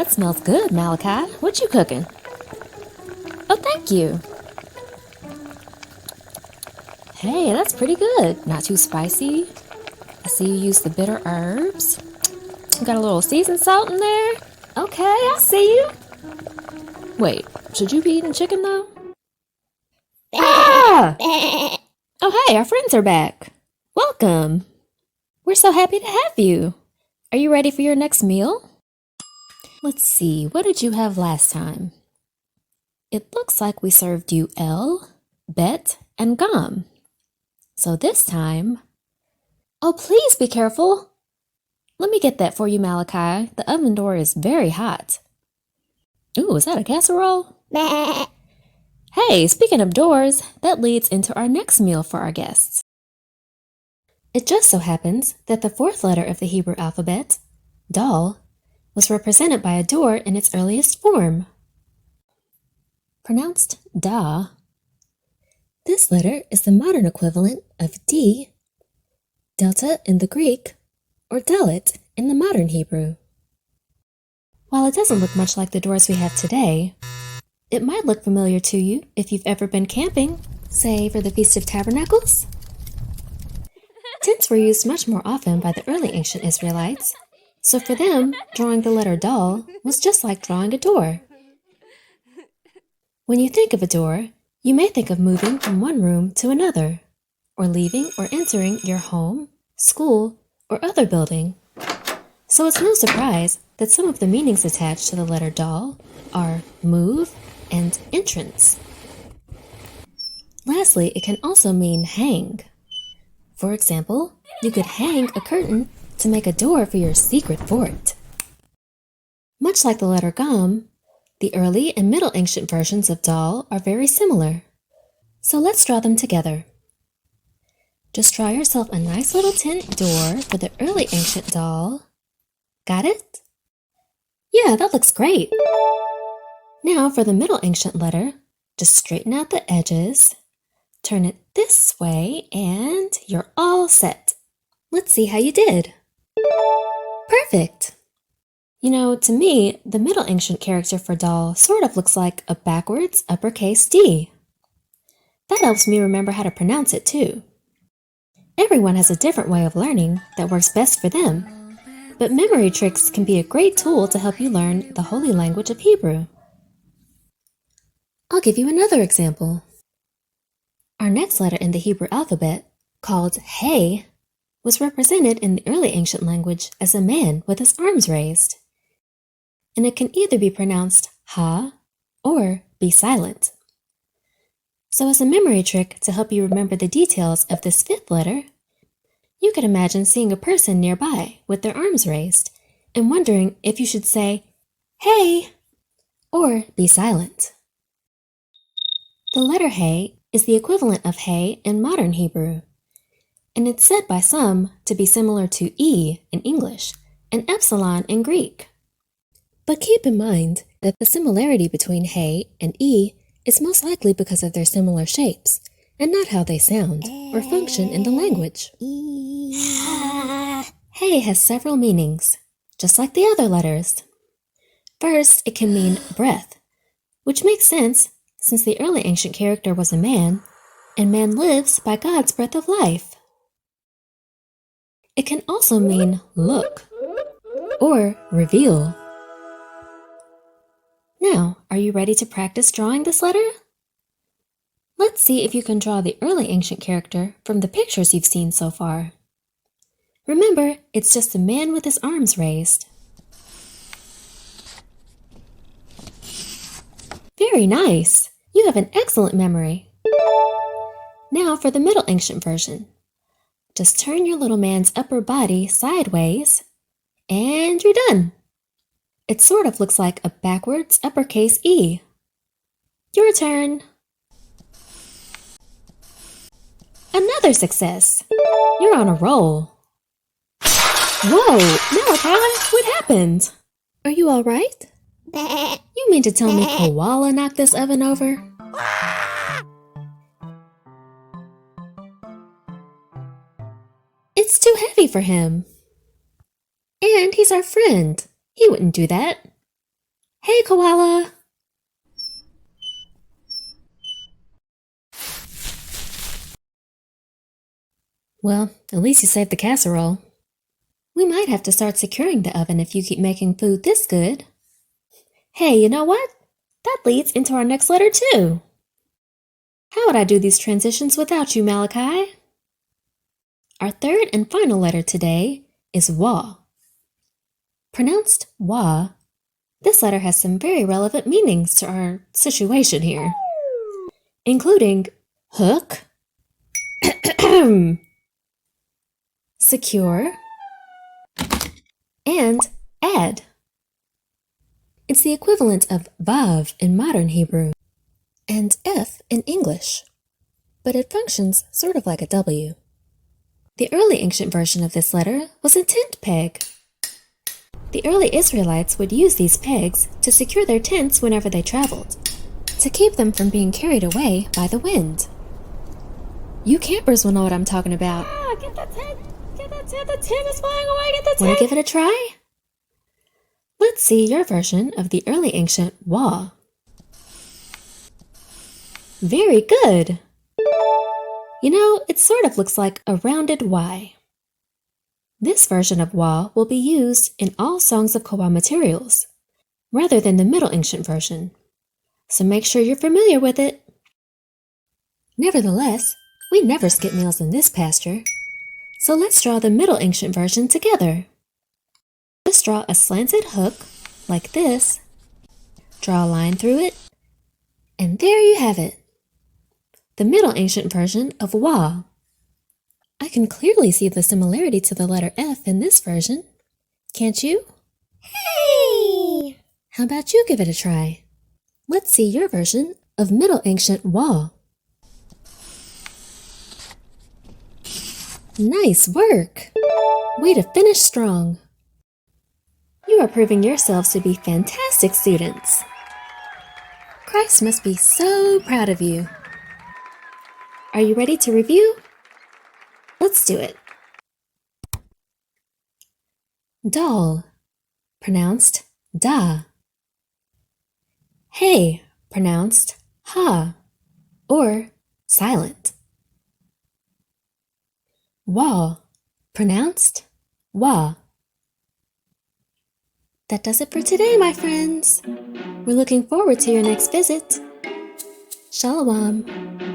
that smells good, Malachi. What you cooking? Oh, thank you. Hey, that's pretty good. Not too spicy. I see you use the bitter herbs. Got a little seasoned salt in there. Okay, I see you. Wait, should you be eating chicken though? Ah! Oh, hey, our friends are back. Welcome. We're so happy to have you. Are you ready for your next meal? Let's see, what did you have last time? It looks like we served you El, Bet, and Gam. So this time... Oh, please be careful. Let me get that for you, Malachi. The oven door is very hot. Ooh, is that a casserole? Hey, speaking of doors, that leads into our next meal for our guests. It just so happens that the fourth letter of the Hebrew alphabet, Dal, was represented by a door in its earliest form. Pronounced Da, this letter is the modern equivalent of D, delta in the Greek, or Dalet in the modern Hebrew. While it doesn't look much like the doors we have today, it might look familiar to you if you've ever been camping, say for the Feast of Tabernacles. Tents were used much more often by the early ancient Israelites, so for them, drawing the letter Dal was just like drawing a door. When you think of a door, you may think of moving from one room to another, or leaving or entering your home, school, or other building. So it's no surprise that some of the meanings attached to the letter Dal are move and entrance. Lastly, it can also mean hang. For example, you could hang a curtain to make a door for your secret fort. Much like the letter Gam, the early and middle ancient versions of Dal are very similar. So let's draw them together. Just draw yourself a nice little tent door for the early ancient Dal. Got it? Yeah, that looks great. Now for the middle ancient letter, just straighten out the edges, turn it this way, and you're all set. Let's see how you did. Perfect! You know, to me, the middle ancient character for Dal sort of looks like a backwards uppercase D. That helps me remember how to pronounce it too. Everyone has a different way of learning that works best for them, but memory tricks can be a great tool to help you learn the holy language of Hebrew. I'll give you another example. Our next letter in the Hebrew alphabet, called He, was represented in the early ancient language as a man with his arms raised. And it can either be pronounced Ha or be silent. So as a memory trick to help you remember the details of this fifth letter, you could imagine seeing a person nearby with their arms raised and wondering if you should say, Hey, or be silent. The letter He is the equivalent of He in modern Hebrew, and it's said by some to be similar to E in English and epsilon in Greek. But keep in mind that the similarity between He and E is most likely because of their similar shapes, and not how they sound or function in the language. He has several meanings, just like the other letters. First, it can mean breath, which makes sense since the early ancient character was a man, and man lives by God's breath of life. It can also mean look or reveal. Now, are you ready to practice drawing this letter? Let's see if you can draw the early ancient character from the pictures you've seen so far. Remember, it's just a man with his arms raised. Very nice! You have an excellent memory. Now for the middle ancient version. Just turn your little man's upper body sideways, and you're done. It sort of looks like a backwards uppercase E. Your turn. Another success. You're on a roll. Whoa, Malachi, what happened? Are you all right? You mean to tell me Koala knocked this oven over? It's too heavy for him. And he's our friend. He wouldn't do that. Hey, Koala! Well, at least you saved the casserole. We might have to start securing the oven if you keep making food this good. Hey, you know what? That leads into our next letter, too. How would I do these transitions without you, Malachi? Our third and final letter today is wa. Pronounced wa, this letter has some very relevant meanings to our situation here, including hook, secure, and add. It's the equivalent of vav in modern Hebrew and f in English, but it functions sort of like a W. The early ancient version of this letter was a tent peg. The early Israelites would use these pegs to secure their tents whenever they traveled, to keep them from being carried away by the wind. You campers will know what I'm talking about. Ah, get the tent! Get the tent! The tent is flying away! Get the tent! Want to give it a try? Let's see your version of the early ancient wa. Very good! You know, it sort of looks like a rounded Y. This version of wa will be used in all Songs of Koha materials, rather than the Middle Ancient version, so make sure you're familiar with it. Nevertheless, we never skip meals in this pasture, so let's draw the Middle Ancient version together. Let's draw a slanted hook, like this, draw a line through it, and there you have it, the Middle Ancient version of wa. I can clearly see the similarity to the letter F in this version. Can't you? Hey! How about you give it a try? Let's see your version of Middle Ancient wa. Nice work! Way to finish strong. You are proving yourselves to be fantastic students. Christ must be so proud of you. Are you ready to review? Let's do it. Doll, pronounced da. Hey, pronounced ha, or silent. Wa, pronounced wa. That does it for today, my friends. We're looking forward to your next visit. Shalom.